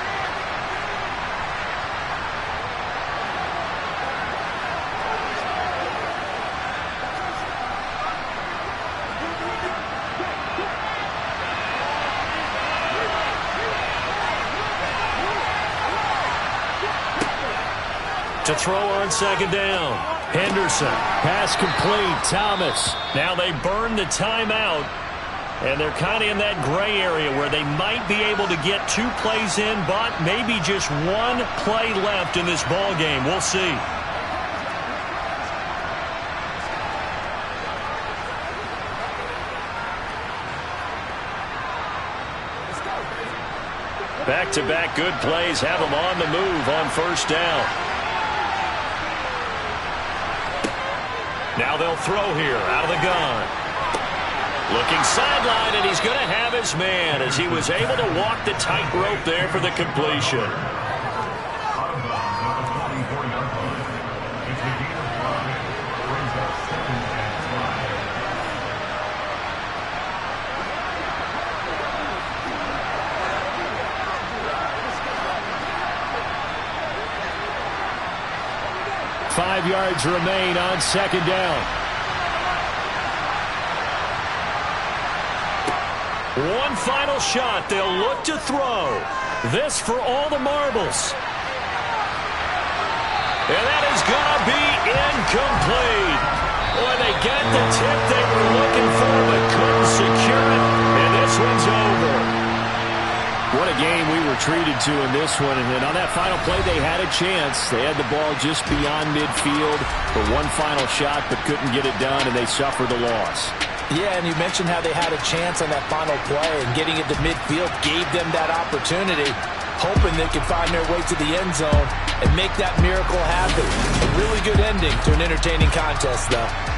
To throw on 2nd down. Henderson. Pass complete. Thomas. Now they burn the timeout, and they're kind of in that gray area where they might be able to get 2 plays in, but maybe just 1 play left in this ball game. We'll see. Back-to-back good plays have them on the move on 1st down. Now they'll throw here out of the gun. Looking sideline, and he's going to have his man as he was able to walk the tightrope there for the completion. Five yards remain on 2nd down. One final shot. They'll look to throw. This for all the marbles. And that is going to be incomplete. Boy, they got the tip they were looking for, but couldn't secure it. And this one's over. What a game we were treated to in this one. And then on that final play, they had a chance. They had the ball just beyond midfield for one final shot, but couldn't get it done, and they suffered the loss. Yeah, and you mentioned how they had a chance on that final play, and getting it to midfield gave them that opportunity, hoping they could find their way to the end zone and make that miracle happen. A really good ending to an entertaining contest, though.